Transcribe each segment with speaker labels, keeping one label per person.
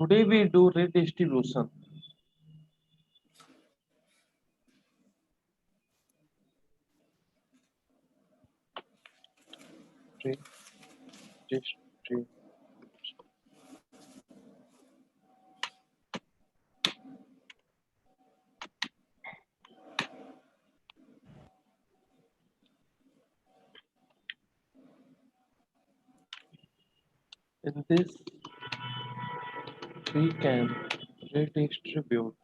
Speaker 1: Today we do redistribution. Redistribution. In this, we can redistribute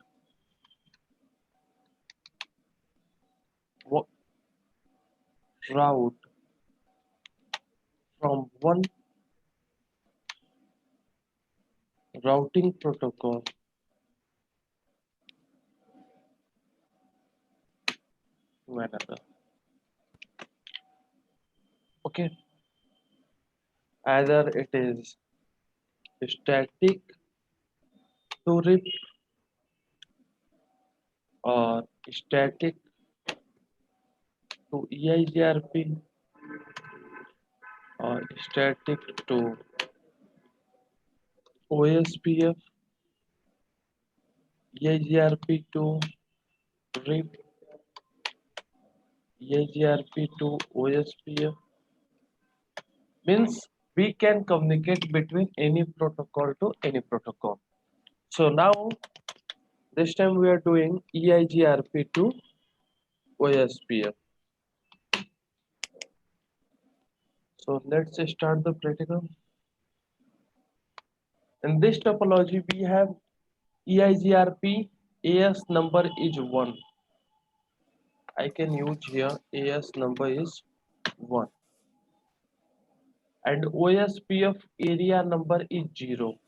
Speaker 1: route from one routing protocol to another. Okay, either it is static to RIP or static to EIGRP or static to OSPF, EIGRP to RIP, EIGRP to OSPF. Means we can communicate between any protocol to any protocol. So now this time we are doing EIGRP to OSPF. So let's start the practical. In this topology we have EIGRP AS number is 1. I can use here AS number is 1 and OSPF area number is 0.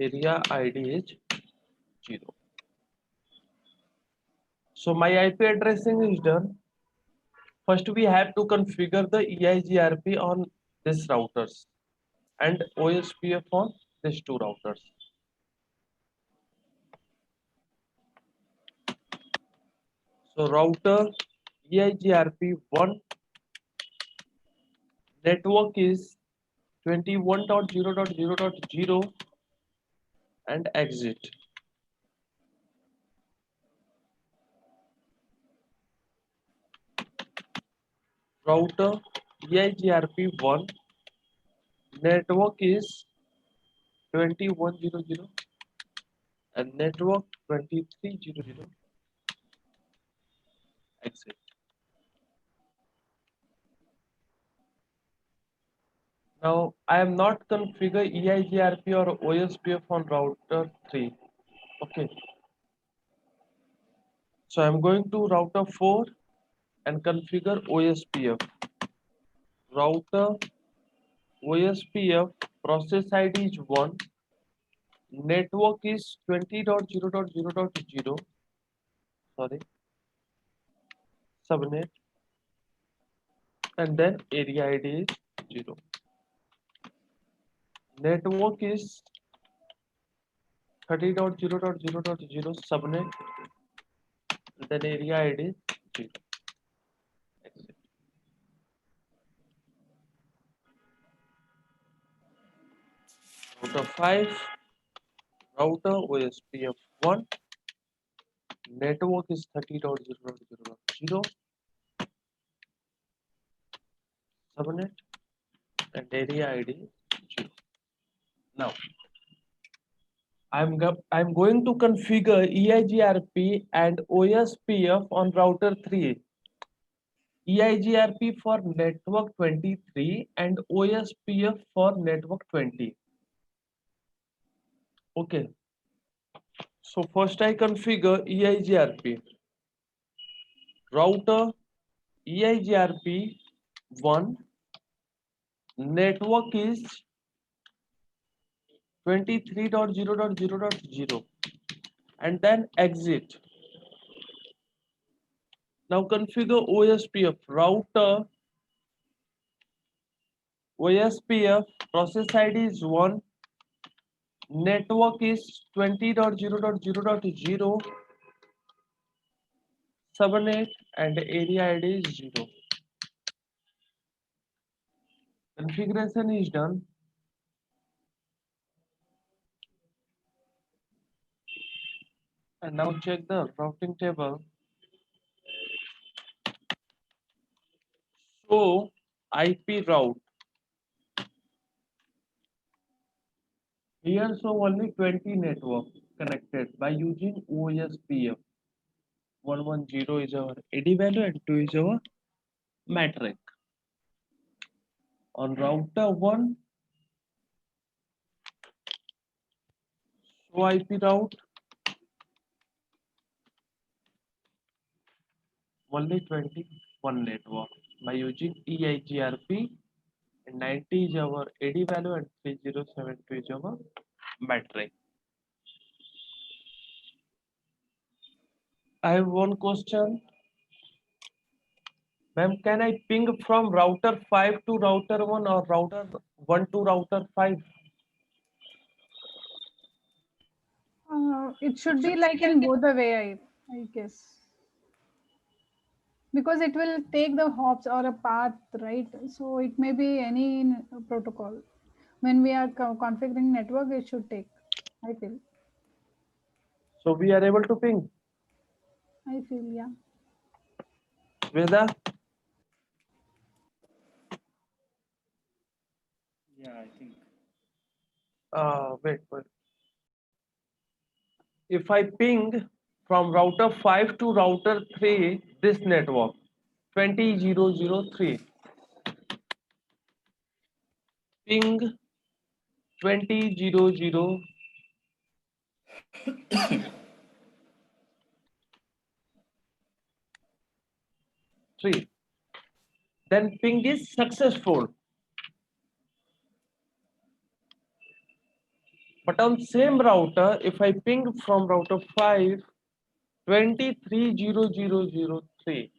Speaker 1: Area ID is 0. So my IP addressing is done. First we have to configure the EIGRP on this routers and OSPF on these two routers. So router EIGRP1 network is 21.0.0.0 and exit. Router EIGRP1 network is 2100 and network 2300 exit. Now I am not configure EIGRP or OSPF on router 3. Okay. So I'm going to router 4 and configure OSPF. Router OSPF process ID is 1. Network is 20.0.0.0. Sorry. Subnet. And then area ID is 0. Network is 30.0.0.0 subnet. And then area ID is 0. Exit. Router 5. Router OSPF 1. Network is 30.0.0.0. Subnet and area ID 0. Now I'm going to configure EIGRP and OSPF on router 3. EIGRP for network 23 and OSPF for network 20. Okay. So first I configure EIGRP. Router EIGRP 1 network is 23.0.0.0 and then exit. Now configure OSPF. Router OSPF process ID is 1. Network is 20.0.0.0. Subnet and area ID is 0. Configuration is done. And now check the routing table. So IP route. Here so only 20 network connected by using OSPF. 110 is our AD value and 2 is our metric. On router 1, so IP route only 21 network by using EIGRP, and 90 is our AD value and 3072 is our metric. I have one question. Ma'am, can I ping from router 5 to router 1 or router 1 to router 5?
Speaker 2: It should be like in both the way, I guess. Because it will take the hops or a path, right? So it may be any protocol. When we are configuring network, it should take, I feel.
Speaker 1: So we are able to ping.
Speaker 2: I feel, yeah.
Speaker 1: Veda?
Speaker 3: Yeah, I think.
Speaker 1: Wait. If I ping from router 5 to router 3, this network, 20003, ping 20003, then ping is successful. But on same router, if I ping from router 5, 230003,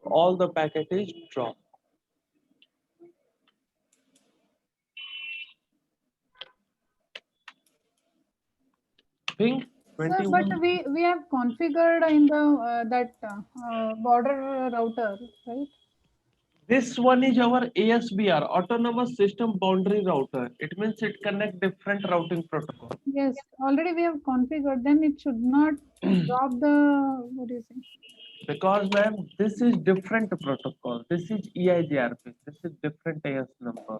Speaker 1: all the packet is dropped. Ping
Speaker 2: Sir, but
Speaker 1: 21.
Speaker 2: we have configured in the that border router, right?
Speaker 1: This one is our ASBR, Autonomous System Boundary Router. It means it connects different routing protocol.
Speaker 2: Yes, already we have configured. Then it should not drop the, what do you say?
Speaker 1: Because ma'am, this is different protocol. This is EIGRP. This is different AS number.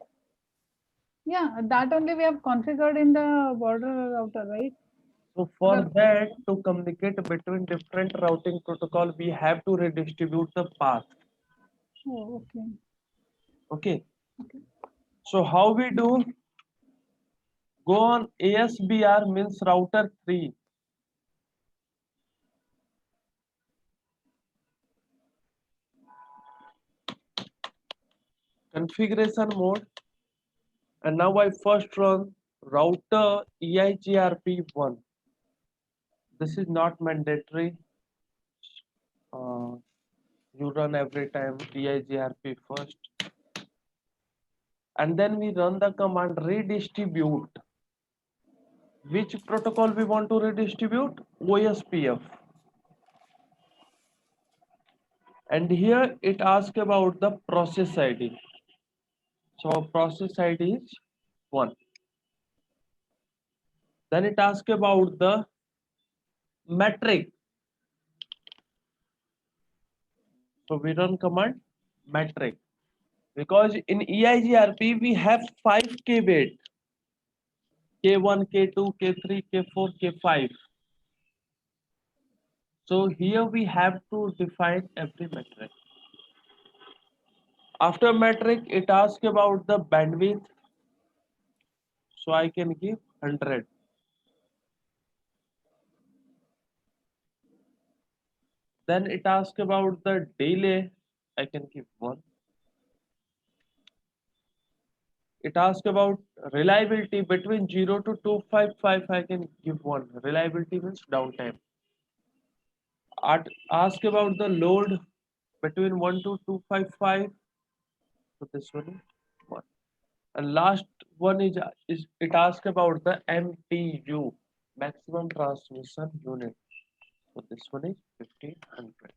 Speaker 2: Yeah, that only we have configured in the border router, right?
Speaker 1: So for that to communicate between different routing protocol, we have to redistribute the path.
Speaker 2: Oh, okay.
Speaker 1: Okay.
Speaker 2: Okay.
Speaker 1: So how we do? Go on ASBR means router 3. Configuration mode. And now I first run router EIGRP1. This is not mandatory. Uh, you run every time EIGRP first. And then we run the command redistribute. Which protocol we want to redistribute? OSPF. And here it asks about the process ID. So process ID is 1. Then it asks about the metric. So we run command metric. Because in EIGRP we have 5K bit. K1, K2, K3, K4, K5. So here we have to define every metric. After metric, it asks about the bandwidth. So I can give 100. Then it asks about the delay. I can give 1. It asks about reliability between 0 to 255. I can give 1. Reliability means downtime. Ask about the load between 1 to 255. So this one is 1. And last one is it asks about the MTU, maximum transmission unit. So this one is 1500.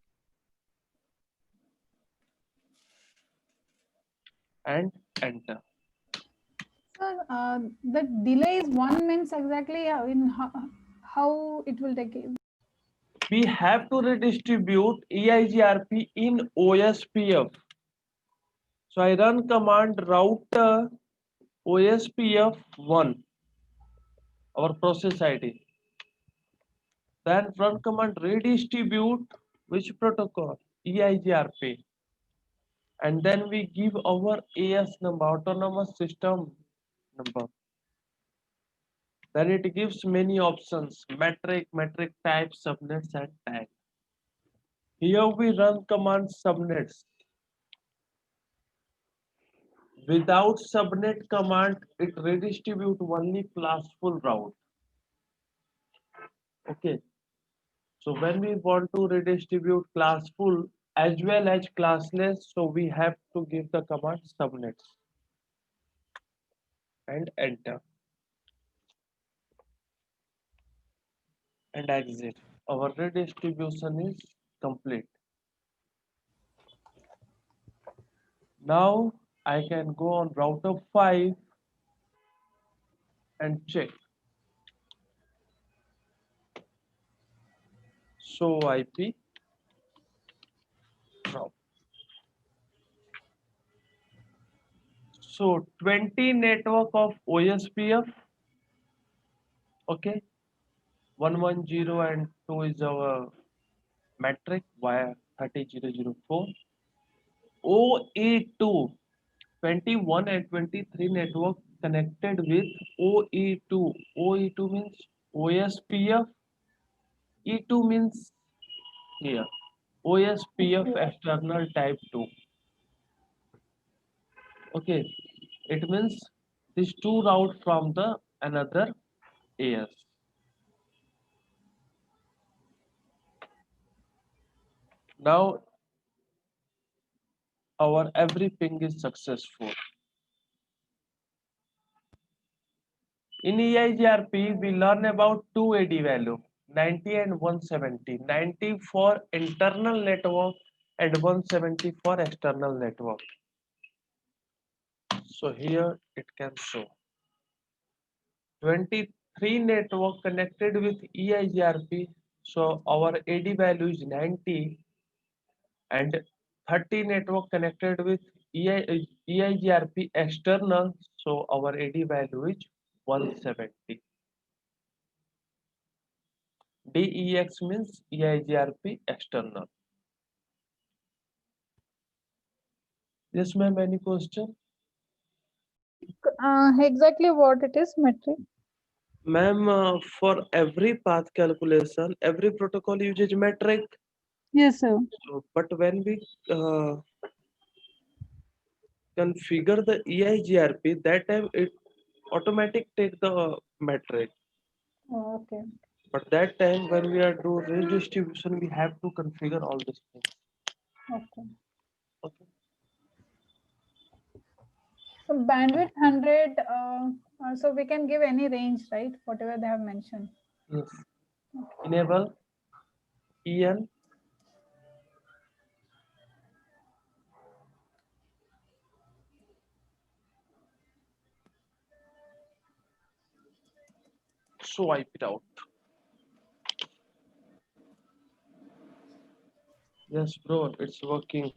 Speaker 1: And enter.
Speaker 2: Sir, the delay is 1 means exactly in how it will take.
Speaker 1: We have to redistribute EIGRP in OSPF. So I run command router OSPF1, our process ID. Then run command redistribute which protocol? EIGRP. And then we give our AS number, autonomous system number. Then it gives many options, metric type, subnets and tag. Here we run command subnets. Without subnet command, it redistribute only classful route. Okay. So when we want to redistribute classful as well as classless, so we have to give the command subnets and enter and exit. Our redistribution is complete. Now I can go on router 5 and check. Show IP route. So 20 network of OSPF. Okay. 110 and 2 is our metric via 30004. OE2 21 and 23 network connected with OE2. OE2 means OSPF. E2 means here OSPF external type 2. Okay, it means these two route from the another AS. Now our every ping is successful. In EIGRP, we learn about two AD value, 90 and 170. 90 for internal network and 170 for external network. So here it can show 23 network connected with EIGRP. So our AD value is 90 and 30 network connected with EIGRP external. So our AD value is 170. DEX means EIGRP external. Yes, ma'am, any question?
Speaker 2: Exactly what it is, metric.
Speaker 1: Ma'am, for every path calculation, every protocol uses metric.
Speaker 2: Yes, sir.
Speaker 1: So, but when we configure the EIGRP, that time it automatic take the metric.
Speaker 2: Oh, okay.
Speaker 1: But that time when we are doing redistribution, we have to configure all these things.
Speaker 2: Okay.
Speaker 1: Okay.
Speaker 2: So bandwidth 100. So we can give any range, right? Whatever they have mentioned.
Speaker 1: Yes. Enable EN. So wipe it out. Yes, bro, it's working.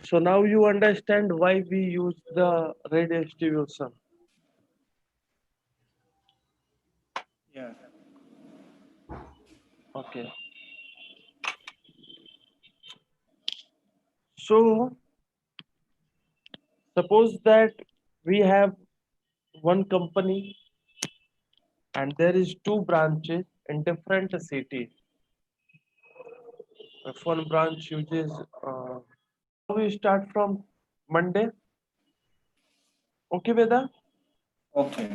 Speaker 1: So now you understand why we use the redistribution.
Speaker 3: Yeah.
Speaker 1: Okay. So suppose that we have one company and there is two branches in different cities. If one branch uses, we start from Monday. Okay, Veda?
Speaker 3: Okay.